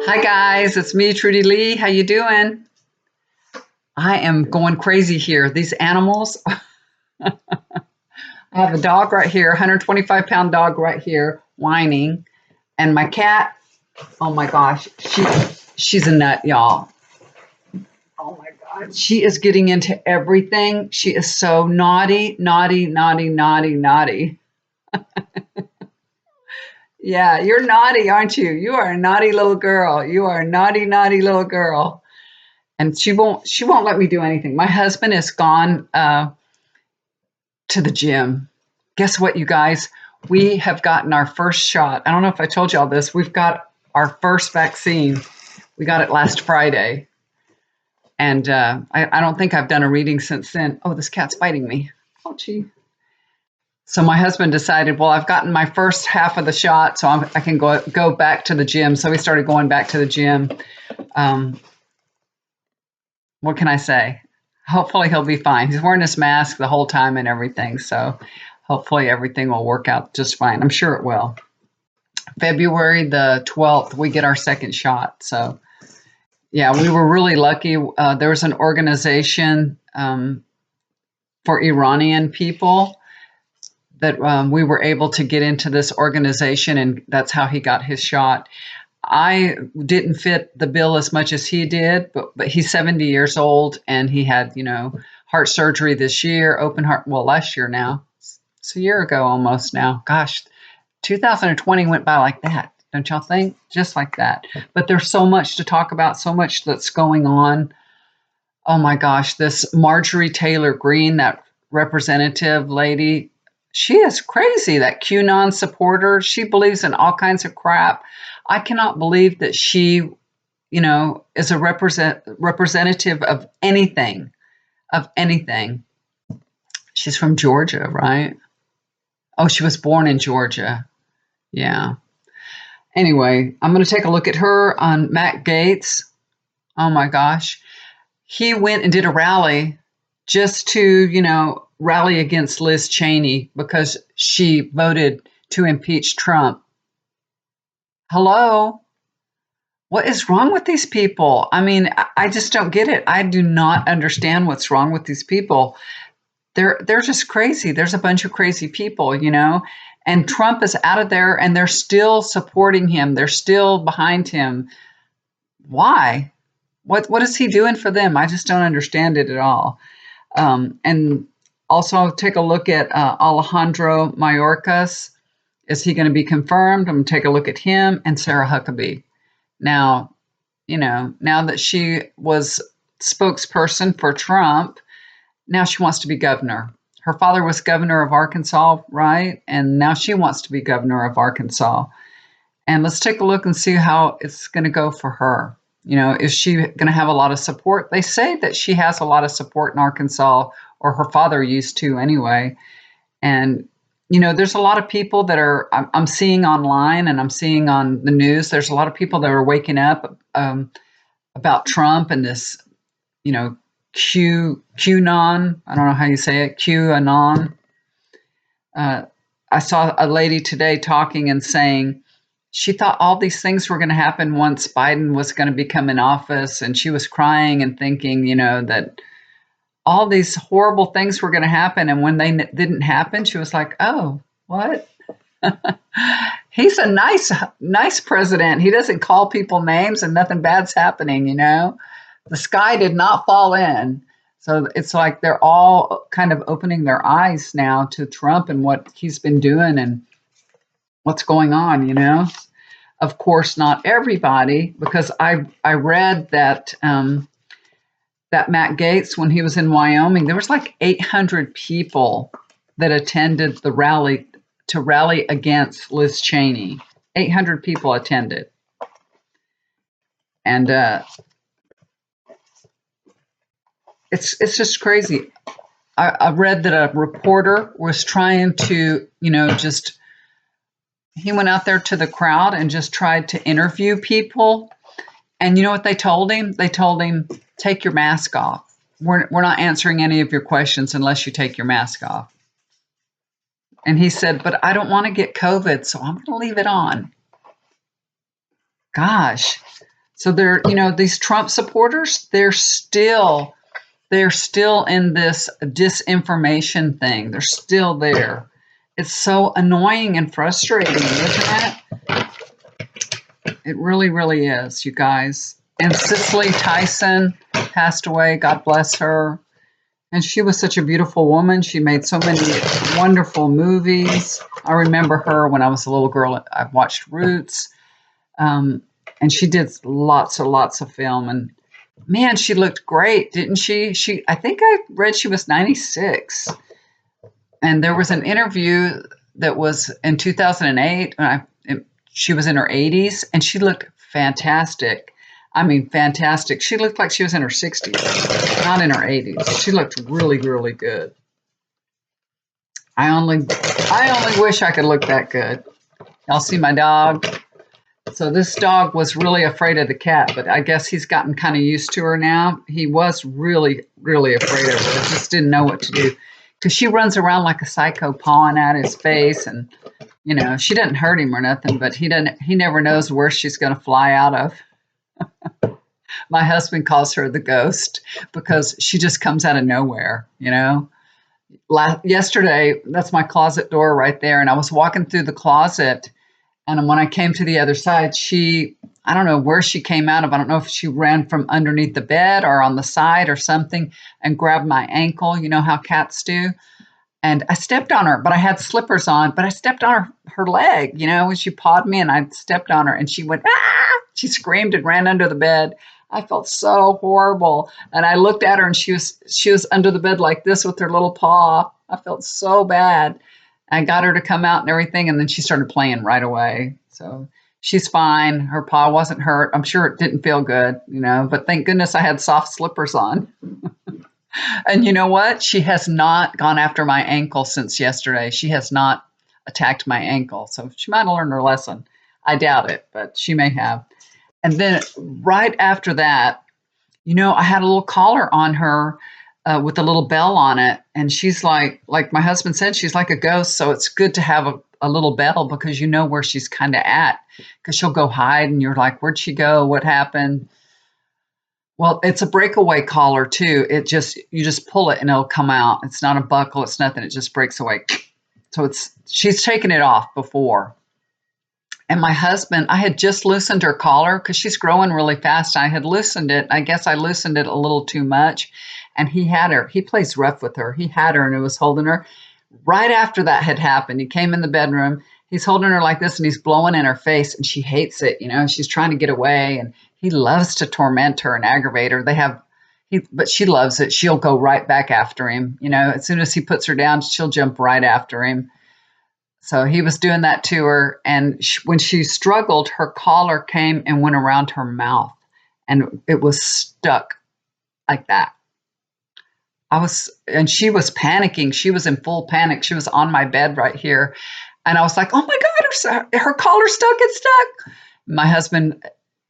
Hi guys, it's me, Trudy Lee. How you doing? I am going crazy here. These animals. I have a dog right here, 125-pound dog right here, whining, and my cat. Oh my gosh, she's a nut, y'all. Oh my God, she is getting into everything. She is so naughty, naughty, naughty, naughty, naughty. Yeah, you're naughty, aren't you? You are a naughty little girl. You are a naughty, naughty little girl. And she won't let me do anything. My husband has gone to the gym. Guess what, you guys? We have gotten our first shot. I don't know if I told you all this. We've got our first vaccine. We got it last Friday. And I don't think I've done a reading since then. Oh, this cat's biting me. Oh, gee. So my husband decided, well, I've gotten my first half of the shot, so I can go back to the gym. So we started going back to the gym. Um, what can I say? Hopefully he'll be fine. He's wearing his mask the whole time and everything. So hopefully everything will work out just fine. I'm sure it will. February the 12th, we get our second shot. So yeah, we were really lucky. There was an organization for Iranian people that we were able to get into this organization, and that's how he got his shot. I didn't fit the bill as much as he did, but he's 70 years old and he had, heart surgery this year, open heart, well, last year now. It's a year ago almost now. Gosh, 2020 went by like that. Don't y'all think? Just like that. But there's so much to talk about, so much that's going on. Oh my gosh, this Marjorie Taylor Greene, that representative lady, she is crazy, that QAnon supporter. She believes in all kinds of crap. I cannot believe that she, is a representative of anything, of anything. She's from Georgia, right? Oh, she was born in Georgia. Yeah. Anyway, I'm going to take a look at her on Matt Gaetz. Oh my gosh. He went and did a rally just to, rally against Liz Cheney because she voted to impeach Trump. Hello? What is wrong with these people? I mean, I just don't get it. I do not understand what's wrong with these people. They're just crazy. There's a bunch of crazy people, and Trump is out of there and they're still supporting him. They're still behind him. Why? What is he doing for them? I just don't understand it at all. And also take a look at Alejandro Mayorkas. Is he going to be confirmed? I'm going to take a look at him and Sarah Huckabee. Now, now that she was spokesperson for Trump, now she wants to be governor. Her father was governor of Arkansas, right? And now she wants to be governor of Arkansas. And let's take a look and see how it's going to go for her. Is she going to have a lot of support? They say that she has a lot of support in Arkansas, or her father used to anyway. And, there's a lot of people that I'm seeing online and I'm seeing on the news, there's a lot of people that are waking up about Trump and this, QAnon. I don't know how you say it, QAnon. I saw a lady today talking and saying, she thought all these things were going to happen once Biden was going to become in office. And she was crying and thinking, that all these horrible things were going to happen. And when they didn't happen, she was like, oh, what? He's a nice president. He doesn't call people names and nothing bad's happening, The sky did not fall in. So it's like they're all kind of opening their eyes now to Trump and what he's been doing and what's going on, Of course, not everybody, because I read that that Matt Gaetz, when he was in Wyoming, there was like 800 people that attended the rally to rally against Liz Cheney. 800 people attended, and it's just crazy. I read that a reporter was trying to, just he went out there to the crowd and just tried to interview people. And you know what they told him? They told him, take your mask off. We're not answering any of your questions unless you take your mask off. And he said, but I don't want to get COVID, so I'm going to leave it on. Gosh, So they're, these Trump supporters, they're still in this disinformation thing. They're still there. It's so annoying and frustrating, isn't it? It really, really is, you guys. And Cicely Tyson passed away. God bless her. And she was such a beautiful woman. She made so many wonderful movies. I remember her when I was a little girl. I watched Roots. And she did lots and lots of film. And man, she looked great, didn't she? I think I read she was 96. And there was an interview that was in 2008. She was in her 80s, and she looked fantastic. I mean, fantastic. She looked like she was in her 60s, not in her 80s. She looked really, really good. I only wish I could look that good. Y'all see my dog? So this dog was really afraid of the cat, but I guess he's gotten kind of used to her now. He was really, really afraid of her. Just didn't know what to do because she runs around like a psycho, pawing at his face, and she doesn't hurt him or nothing, but he never knows where she's going to fly out of. My husband calls her the ghost because she just comes out of nowhere. Yesterday, that's my closet door right there, and I was walking through the closet. And when I came to the other side, I don't know where she came out of. I don't know if she ran from underneath the bed or on the side or something and grabbed my ankle. You know how cats do. And I stepped on her, but I had slippers on, but I stepped on her leg, when she pawed me, and I stepped on her and she went, ah! She screamed and ran under the bed. I felt so horrible. And I looked at her and she was under the bed like this with her little paw. I felt so bad. I got her to come out and everything, and then she started playing right away. So she's fine. Her paw wasn't hurt. I'm sure it didn't feel good, but thank goodness I had soft slippers on. And you know what? She has not gone after my ankle since yesterday. She has not attacked my ankle. So she might have learned her lesson. I doubt it, but she may have. And then right after that, I had a little collar on her with a little bell on it. And she's like my husband said, she's like a ghost. So it's good to have a little bell because you know where she's kind of at, because she'll go hide and you're like, where'd she go? What happened? Well, it's a breakaway collar too. You just pull it and it'll come out. It's not a buckle. It's nothing. It just breaks away. So she's taken it off before. And my husband, I had just loosened her collar because she's growing really fast. I had loosened it. I guess I loosened it a little too much. And he had her. He plays rough with her. He had her and it was holding her. Right after that had happened, he came in the bedroom. He's holding her like this and he's blowing in her face and she hates it. She's trying to get away and he loves to torment her and aggravate her. But she loves it. She'll go right back after him. As soon as he puts her down, she'll jump right after him. So he was doing that to her. And when she struggled, her collar came and went around her mouth and it was stuck like that. And she was panicking. She was in full panic. She was on my bed right here. And I was like, oh my God, her collar's stuck. It's stuck. My husband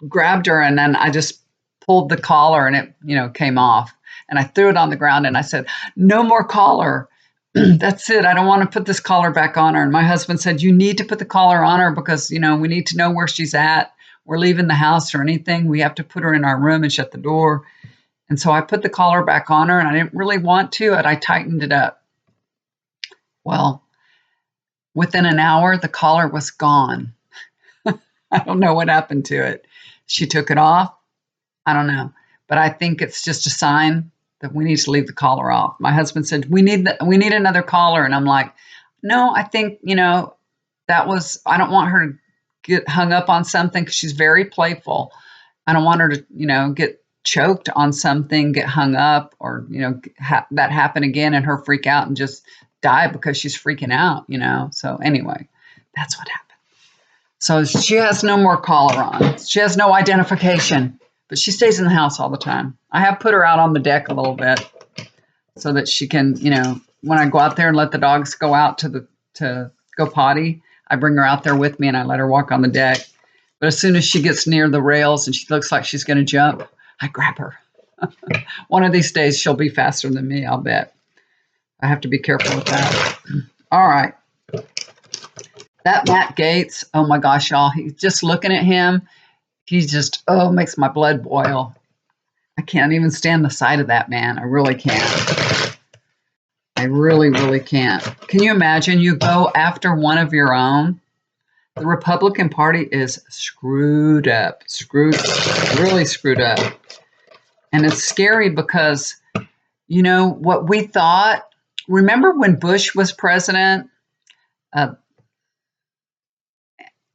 grabbed her and then I just pulled the collar and it, came off. And I threw it on the ground and I said, no more collar. That's it. I don't want to put this collar back on her. And my husband said, you need to put the collar on her because, we need to know where she's at. We're leaving the house or anything. We have to put her in our room and shut the door. And so I put the collar back on her and I didn't really want to, and I tightened it up. Well, within an hour, the collar was gone. I don't know what happened to it. She took it off. I don't know. But I think it's just a sign that we need to leave the collar off. My husband said, we need another collar. And I'm like, no, I think, I don't want her to get hung up on something because she's very playful. I don't want her to, get choked on something, get hung up, or, that happen again and her freak out and just die because she's freaking out, So anyway, that's what happened. So she has no more collar on. She has no identification, but she stays in the house all the time. I have put her out on the deck a little bit so that she can, when I go out there and let the dogs go out to go potty, I bring her out there with me and I let her walk on the deck. But as soon as she gets near the rails and she looks like she's going to jump, I grab her. One of these days, she'll be faster than me, I'll bet. I have to be careful with that. All right. That Matt Gaetz, oh my gosh, y'all, just looking at him, He just, oh, makes my blood boil. I can't even stand the sight of that man. I really can't. I really, really can't. Can you imagine you go after one of your own? The Republican Party is screwed up, really screwed up. And it's scary because, what we thought. Remember when Bush was president? Uh,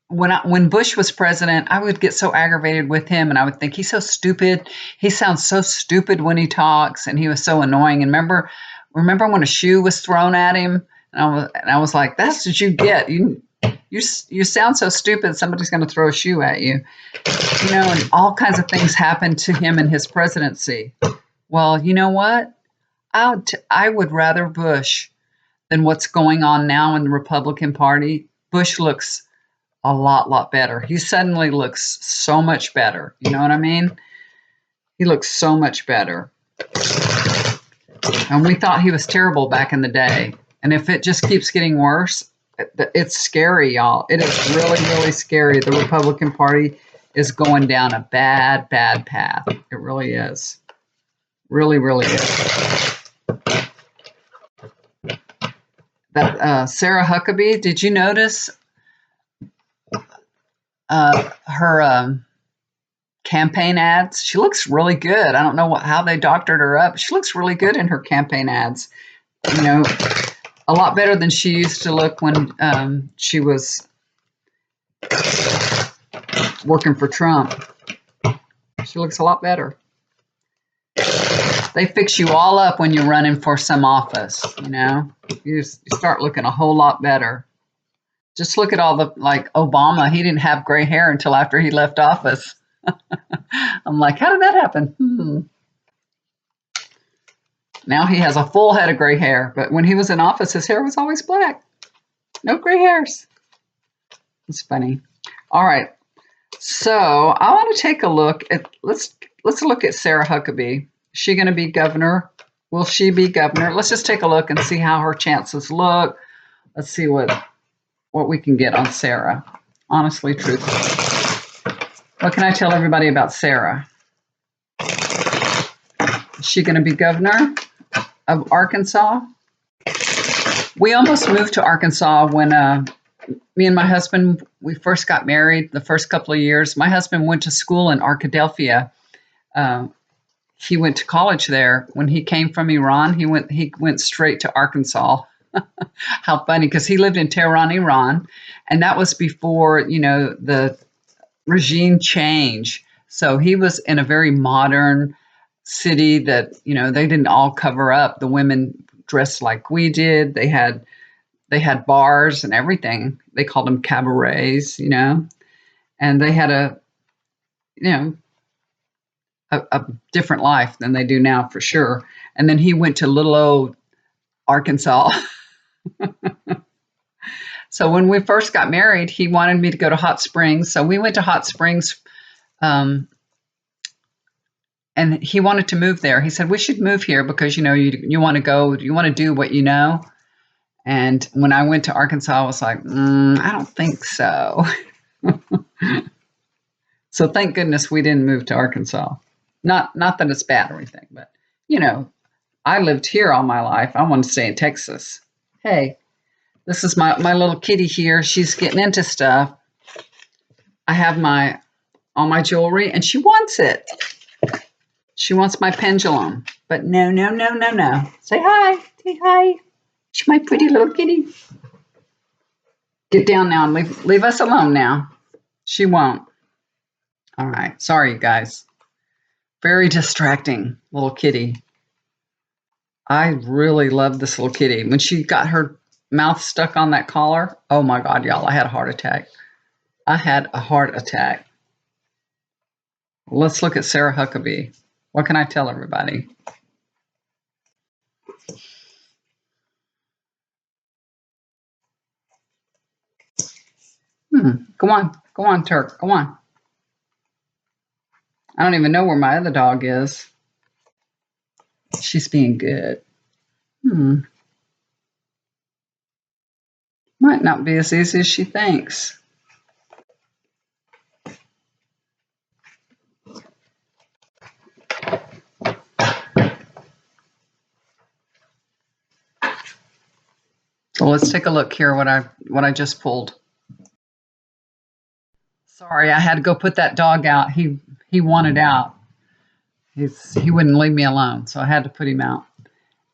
when Bush was president, I would get so aggravated with him, and I would think he's so stupid. He sounds so stupid when he talks, and he was so annoying. And remember when a shoe was thrown at him, and I was like, "That's what you get. You sound so stupid. Somebody's going to throw a shoe at you." And all kinds of things happened to him in his presidency. Well, you know what? I would rather Bush than what's going on now in the Republican Party. Bush looks a lot better. He suddenly looks so much better. You know what I mean? He looks so much better. And we thought he was terrible back in the day. And if it just keeps getting worse, it's scary, y'all. It is really, really scary. The Republican Party is going down a bad path. It really is. Really, really is. That Sarah Huckabee, did you notice her campaign ads? She looks really good. I don't know how they doctored her up. She looks really good in her campaign ads. A lot better than she used to look when she was working for Trump. She looks a lot better. They fix you all up when you're running for some office. You start looking a whole lot better. Just look at all like Obama. He didn't have gray hair until after he left office. I'm like, how did that happen? Now he has a full head of gray hair, but when he was in office, his hair was always black. No gray hairs. It's funny. All right. So I want to take a look at let's look at Sarah Huckabee. Is she going to be governor? Will she be governor? Let's just take a look and see how her chances look. Let's see what we can get on Sarah. Honestly, truthfully. What can I tell everybody about Sarah? Is she going to be governor of Arkansas? We almost moved to Arkansas when me and my husband, we first got married. The first couple of years, my husband went to school in Arkadelphia. He went to college there. When he came from Iran, he went straight to Arkansas. How funny, because he lived in Tehran, Iran, and that was before the regime change. So he was in a very modern city that they didn't all cover up. The women dressed like we did. They had bars and everything. They called them cabarets, and they had a different life than they do now for sure. And then he went to little old Arkansas. So when we first got married, he wanted me to go to Hot Springs. So we went to Hot Springs, and he wanted to move there. He said, we should move here because, you want to go, you want to do what you know. And when I went to Arkansas, I was like, I don't think so. So thank goodness we didn't move to Arkansas. Not that it's bad or anything, but, I lived here all my life. I want to stay in Texas. Hey, this is my little kitty here. She's getting into stuff. I have all my jewelry, and she wants it. She wants my pendulum. But no. Say hi. Say hi. She's my pretty little kitty. Get down now and leave us alone now. She won't. All right. Sorry, you guys. Very distracting little kitty. I really love this little kitty. When she got her mouth stuck on that collar, oh my God, y'all, I had a heart attack. Let's look at Sarah Huckabee. What can I tell everybody? Go on, Turk. Go on. I don't even know where my other dog is. She's being good. Might not be as easy as she thinks. let's take a look here what I just pulled. Sorry, I had to go put that dog out. He wanted out. He wouldn't leave me alone, so I had to put him out.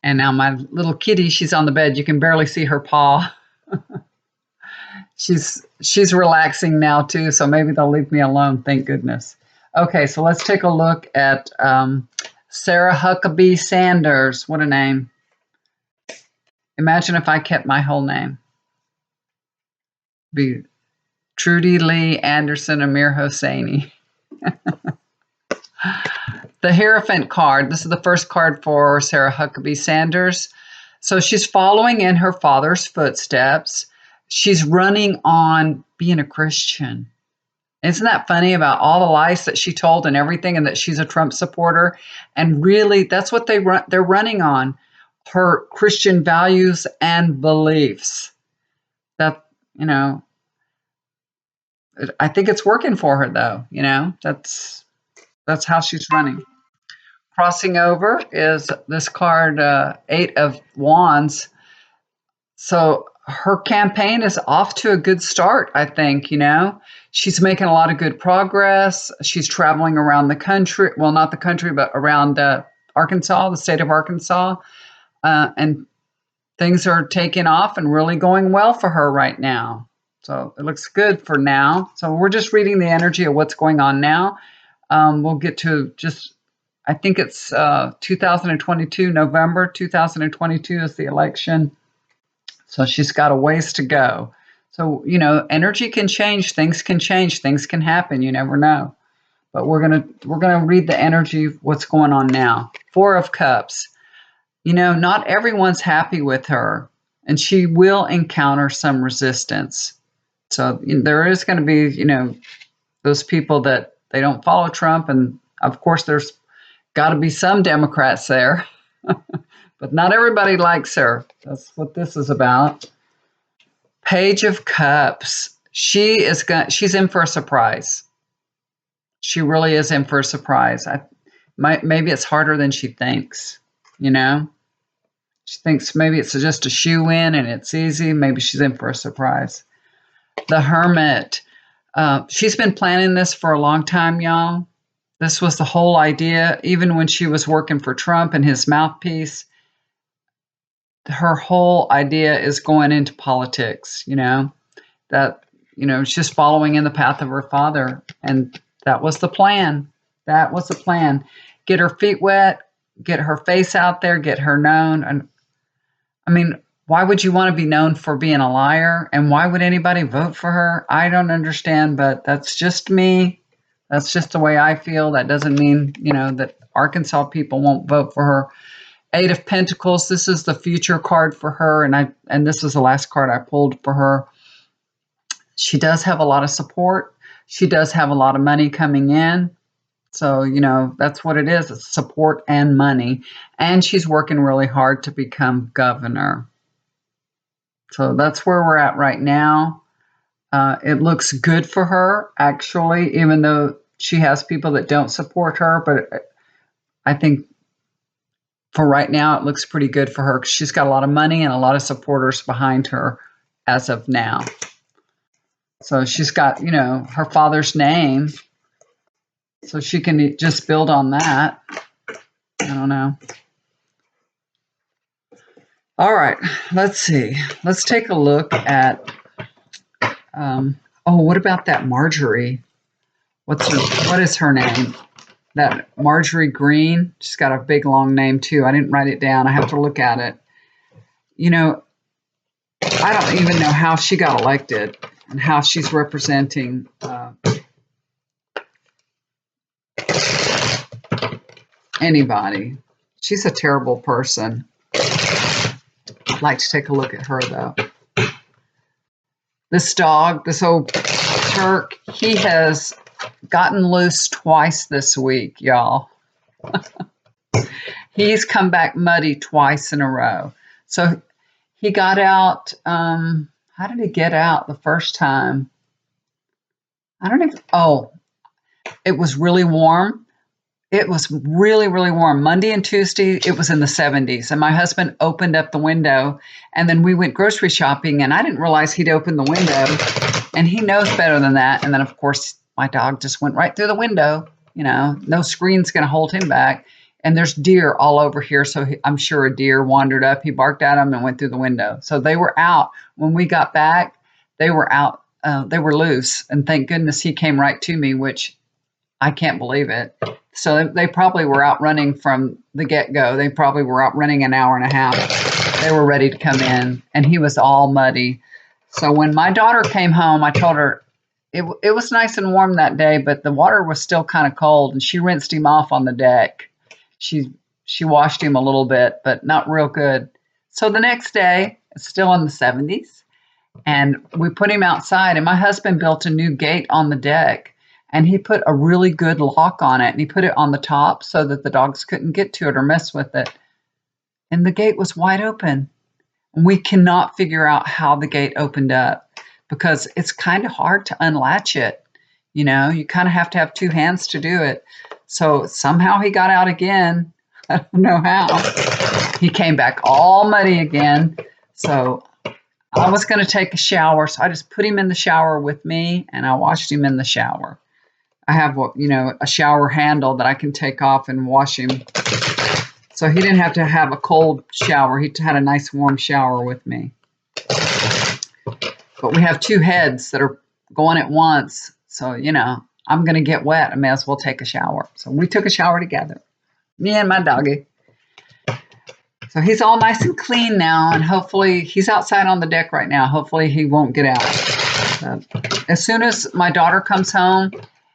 And now my little kitty, she's on the bed. You can barely see her paw. She's relaxing now too, so maybe they'll leave me alone. Thank goodness. Okay, so let's take a look at Sarah Huckabee Sanders. What a name! Imagine if I kept my whole name. Be Trudy Lee Anderson Amir Hosseini. The Hierophant card. This is the first card for Sarah Huckabee Sanders. So she's following in her father's footsteps. She's running on being a Christian. Isn't that funny about all the lies that she told and everything, and that she's a Trump supporter? And really, that's what they're running on, her Christian values and beliefs. That, I think it's working for her, though. That's how she's running. Crossing over is this card, Eight of Wands. So her campaign is off to a good start, I think. She's making a lot of good progress. She's traveling around the country. Well, not the country, but around Arkansas, the state of Arkansas. And things are taking off and really going well for her right now. So it looks good for now. So we're just reading the energy of what's going on now. We'll get to I think it's 2022, November 2022 is the election. So she's got a ways to go. So, energy can change, things can happen. You never know. But we're gonna read the energy of what's going on now. Four of Cups. Not everyone's happy with her, and she will encounter some resistance. So there is going to be, those people that they don't follow Trump, and of course there's got to be some Democrats there, but not everybody likes her. That's what this is about. Page of Cups. She's in for a surprise. She really is in for a surprise. Maybe it's harder than she thinks. She thinks maybe it's just a shoe in and it's easy. Maybe she's in for a surprise. The Hermit. She's been planning this for a long time, y'all. This was the whole idea, even when she was working for Trump and his mouthpiece. Her whole idea is going into politics, that, she's following in the path of her father. And that was the plan. That was the plan. Get her feet wet, get her face out there, get her known. And I mean, why would you want to be known for being a liar? And why would anybody vote for her? I don't understand, but that's just me. That's just the way I feel. That doesn't mean, that Arkansas people won't vote for her. Eight of Pentacles. This is the future card for her, and this is the last card I pulled for her. She does have a lot of support. She does have a lot of money coming in. So, that's what it is. It's support and money. And she's working really hard to become governor. So that's where we're at right now. It looks good for her, actually, even though she has people that don't support her. But I think for right now, it looks pretty good for her because she's got a lot of money and a lot of supporters behind her as of now. So she's got, her father's name. So she can just build on that. I don't know. All right, let's see. Let's take a look at, what about that Marjorie? What is her name? That Marjorie Green. She's got a big, long name, too. I didn't write it down. I have to look at it. I don't even know how she got elected and how she's representing anybody. She's a terrible person. I'd like to take a look at her, though. This dog, this old Turk, he has gotten loose twice this week, y'all. He's come back muddy twice in a row. So he got out. How did he get out the first time? I don't even. Oh, it was really warm. It was really, really warm. Monday and Tuesday, it was in the 70s. And my husband opened up the window, and then we went grocery shopping, and I didn't realize he'd opened the window. And he knows better than that. And then, of course, my dog just went right through the window. No screen's going to hold him back. And there's deer all over here. So I'm sure a deer wandered up. He barked at him and went through the window. So they were out. When we got back, they were out. They were loose. And thank goodness he came right to me, which I can't believe it. So they probably were out running from the get-go. They probably were out running an hour and a half. They were ready to come in, and he was all muddy. So when my daughter came home, I told her it was nice and warm that day, but the water was still kind of cold, and she rinsed him off on the deck. She washed him a little bit, but not real good. So the next day, it's still in the 70s, and we put him outside, and my husband built a new gate on the deck. And he put a really good lock on it, and he put it on the top so that the dogs couldn't get to it or mess with it. And the gate was wide open. And we cannot figure out how the gate opened up because it's kind of hard to unlatch it. You kind of have to have two hands to do it. So somehow he got out again. I don't know how. He came back all muddy again. So I was going to take a shower. So I just put him in the shower with me, and I washed him in the shower. I have, a shower handle that I can take off and wash him. So he didn't have to have a cold shower. He had a nice warm shower with me. But we have two heads that are going at once. So, I'm going to get wet. I may as well take a shower. So we took a shower together, me and my doggy. So he's all nice and clean now. And hopefully he's outside on the deck right now. Hopefully he won't get out. As soon as my daughter comes home,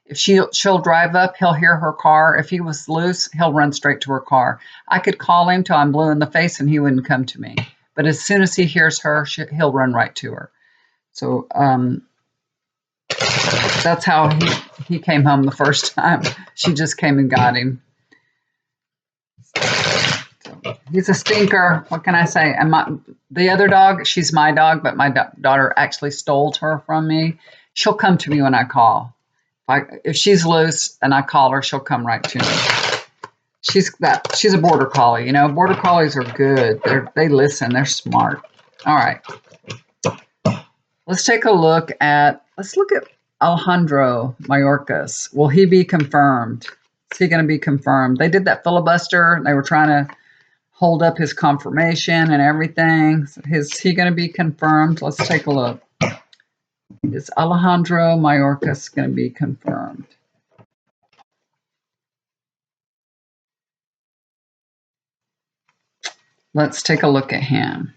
if she'll drive up, he'll hear her car. If he was loose, he'll run straight to her car. I could call him till I'm blue in the face and he wouldn't come to me. But as soon as he hears her, he'll run right to her. So that's how he came home the first time. She just came and got him. So he's a stinker. What can I say? And the other dog, she's my dog, but my daughter actually stole her from me. She'll come to me when I call. If she's loose and I call her, she'll come right to me. She's a border collie. Border collies are good. They listen. They're smart. All right. Let's look at Alejandro Mayorkas. Will he be confirmed? Is he going to be confirmed? They did that filibuster. They were trying to hold up his confirmation and everything. Is he going to be confirmed? Let's take a look. Is Alejandro Mayorkas going to be confirmed? Let's take a look at him.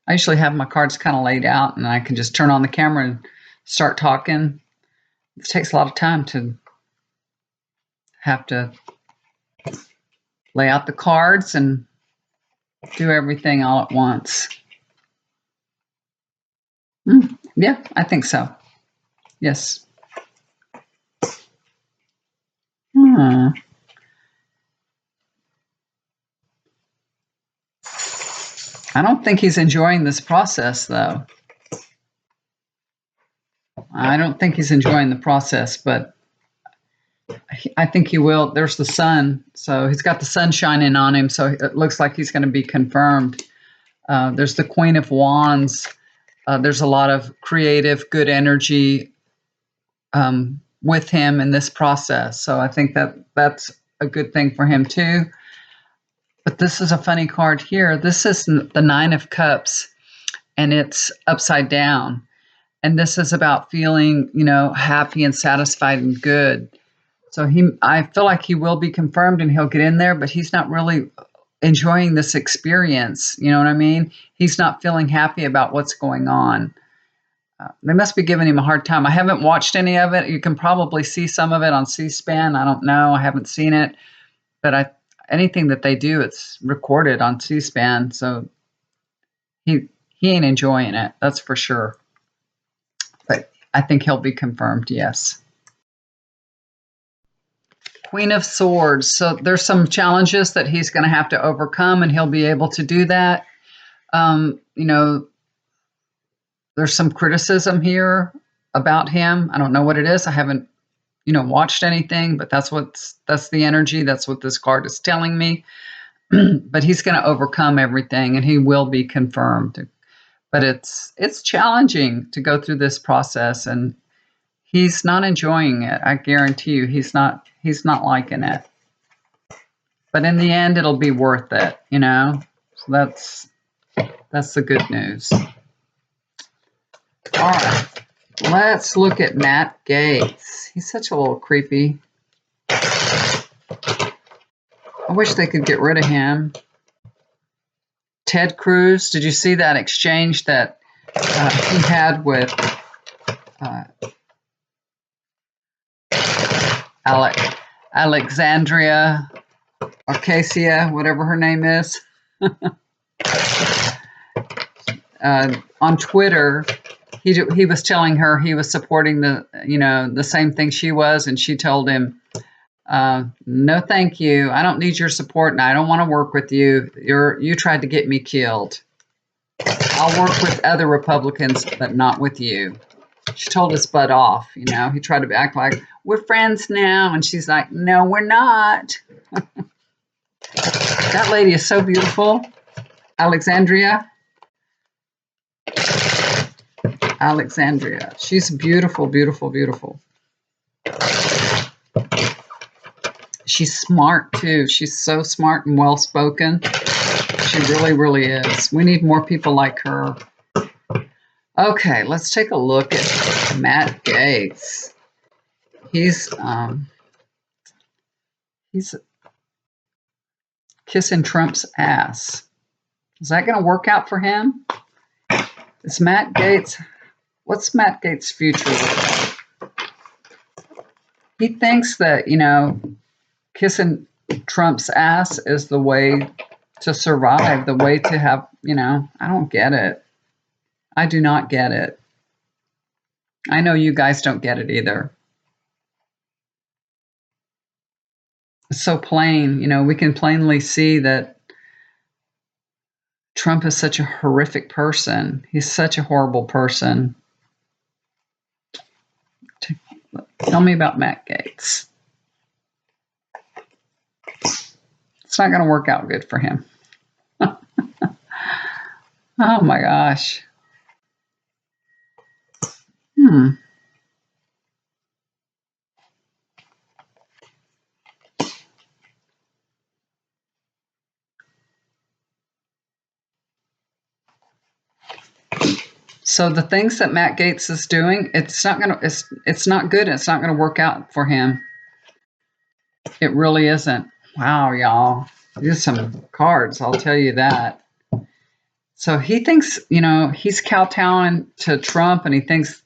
I usually have my cards kind of laid out, and I can just turn on the camera and start talking. It takes a lot of time to have to lay out the cards and do everything all at once. Yeah, I think so. Yes. I don't think he's enjoying this process, though. I don't think he's enjoying the process, but I think he will. There's the sun, so he's got the sun shining on him, so it looks like he's going to be confirmed. There's the Queen of Wands. There's a lot of creative, good energy with him in this process. So I think that's a good thing for him too. But this is a funny card here. This is the Nine of Cups, and it's upside down. And this is about feeling, happy and satisfied and good. So I feel like he will be confirmed and he'll get in there, but he's not really enjoying this experience. You know what I mean? He's not feeling happy about what's going on. They must be giving him a hard time. I haven't watched any of it. You can probably see some of it on C-SPAN. I don't know. I haven't seen it. But anything that they do, it's recorded on C-SPAN. So he ain't enjoying it. That's for sure. But I think he'll be confirmed, yes. Queen of Swords. So there's some challenges that he's going to have to overcome, and he'll be able to do that. There's some criticism here about him. I don't know what it is. I haven't watched anything, but that's the energy. That's what this card is telling me. But he's going to overcome everything, and he will be confirmed. But it's challenging to go through this process, and he's not enjoying it. I guarantee you, he's not liking it. But in the end, it'll be worth it, So that's the good news. All right, let's look at Matt Gaetz. He's such a little creepy. I wish they could get rid of him. Ted Cruz, did you see that exchange that he had with Alexandria Ocasio, whatever her name is, on Twitter? He was telling her he was supporting the same thing she was, and she told him, no, thank you. I don't need your support, and I don't want to work with you. You tried to get me killed. I'll work with other Republicans, but not with you. She told his butt off. He tried to act like we're friends now, and she's like, no, we're not. That lady is so beautiful, Alexandria. She's beautiful, beautiful, beautiful. She's smart too. She's so smart and well-spoken. She really, really is. We need more people like her. Okay, let's take a look at Matt Gaetz. He's kissing Trump's ass. Is that going to work out for him? Is Matt Gaetz? What's Matt Gaetz' future look like? He thinks that kissing Trump's ass is the way to survive, the way to have. I don't get it. I do not get it. I know you guys don't get it either. It's so plain. We can plainly see that Trump is such a horrific person. He's such a horrible person. Tell me about Matt Gaetz. It's not going to work out good for him. Oh my gosh. So the things that Matt Gaetz is doing, it's not good. It's not going to work out for him. It really isn't. Wow, y'all. These are some cards, I'll tell you that. So he thinks, he's kowtowing to Trump, and he thinks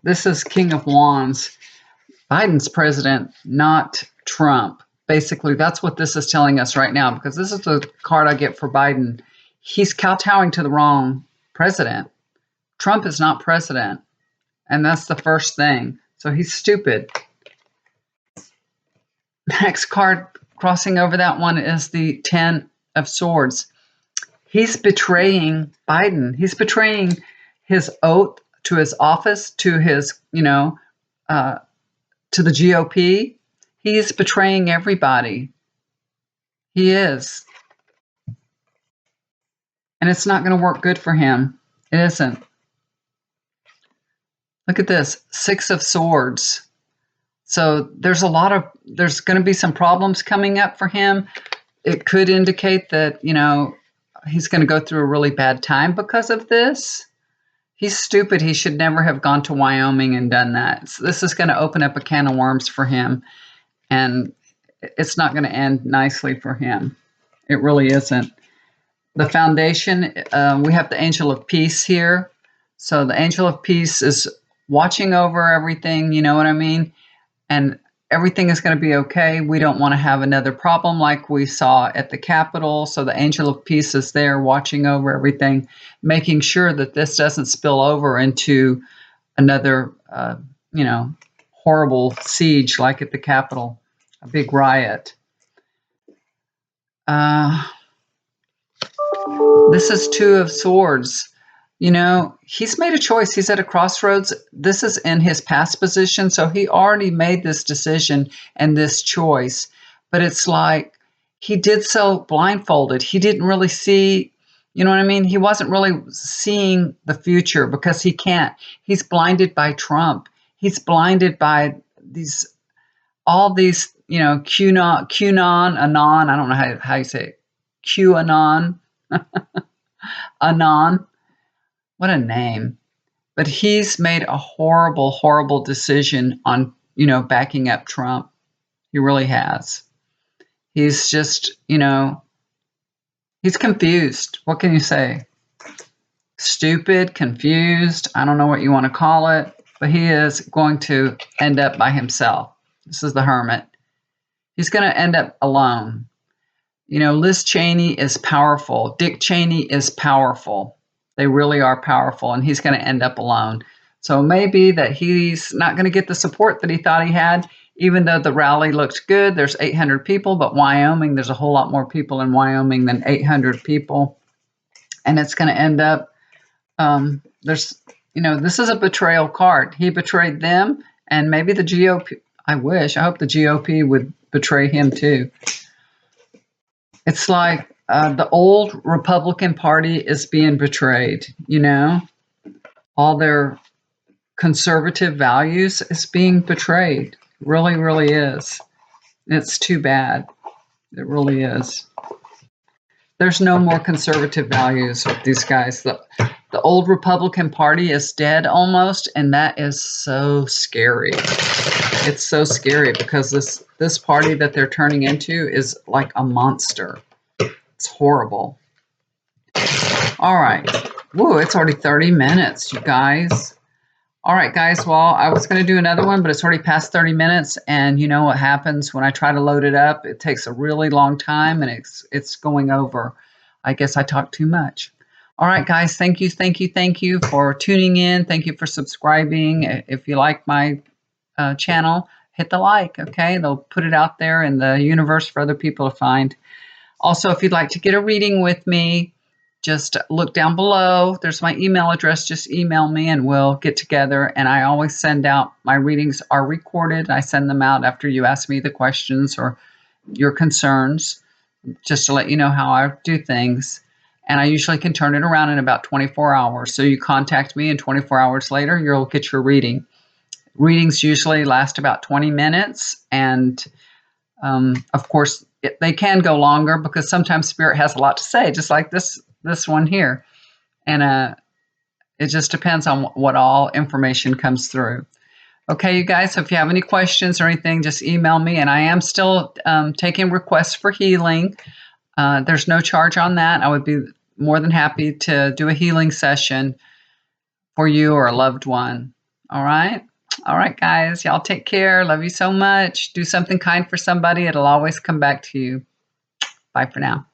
this is King of Wands. Biden's president, not Trump. Basically, that's what this is telling us right now, because this is the card I get for Biden. He's kowtowing to the wrong president. Trump is not president, and that's the first thing. So he's stupid. Next card crossing over that one is the 10 of Swords. He's betraying Biden. He's betraying his oath to his office, to his, to the GOP. He's betraying everybody. He is. And it's not going to work good for him. It isn't. Look at this, 6 of Swords. So there's going to be some problems coming up for him. It could indicate that, he's going to go through a really bad time because of this. He's stupid. He should never have gone to Wyoming and done that. So this is going to open up a can of worms for him, and it's not going to end nicely for him. It really isn't. The foundation, we have the Angel of Peace here. So the Angel of Peace is watching over everything, you know what I mean? And everything is going to be okay. We don't want to have another problem like we saw at the Capitol. So the Angel of Peace is there watching over everything, making sure that this doesn't spill over into another, horrible siege like at the Capitol, a big riot. This is 2 of Swords. He's made a choice. He's at a crossroads. This is in his past position. So he already made this decision and this choice. But it's like he did so blindfolded. He didn't really see, you know what I mean? He wasn't really seeing the future because he can't. He's blinded by Trump. He's blinded by all these, Anon. I don't know how you say it. QAnon, Anon. What a name. But he's made a horrible, horrible decision on, backing up Trump. He really has. He's just, he's confused. What can you say? Stupid, confused. I don't know what you want to call it, but he is going to end up by himself. This is the hermit. He's going to end up alone. Liz Cheney is powerful. Dick Cheney is powerful. They really are powerful, and he's going to end up alone. So maybe that he's not going to get the support that he thought he had, even though the rally looked good. There's 800 people, but Wyoming, there's a whole lot more people in Wyoming than 800 people. And it's going to end up, this is a betrayal card. He betrayed them, and maybe the GOP, I hope the GOP would betray him too. It's like the old Republican Party is being betrayed, all their conservative values is being betrayed. Really, really is. It's too bad. It really is. There's no more conservative values with these guys. The old Republican Party is dead almost, and that is so scary. It's so scary because this party that they're turning into is like a monster. It's horrible. All right. Woo, it's already 30 minutes, you guys. All right, guys. Well, I was going to do another one, but it's already past 30 minutes. And you know what happens when I try to load it up? It takes a really long time, and it's going over. I guess I talk too much. All right, guys. Thank you for tuning in. Thank you for subscribing. If you like my channel, hit the like, okay? They'll put it out there in the universe for other people to find. Also, if you'd like to get a reading with me, just look down below. There's my email address. Just email me and we'll get together. And I always send out, my readings are recorded. I send them out after you ask me the questions or your concerns, just to let you know how I do things. And I usually can turn it around in about 24 hours. So you contact me and 24 hours later, you'll get your reading. Readings usually last about 20 minutes. And of course, they can go longer because sometimes Spirit has a lot to say, just like this one here. And it just depends on what all information comes through. Okay, you guys, so if you have any questions or anything, just email me. And I am still taking requests for healing. There's no charge on that. I would be more than happy to do a healing session for you or a loved one. All right? All right, guys, y'all take care. Love you so much. Do something kind for somebody. It'll always come back to you. Bye for now.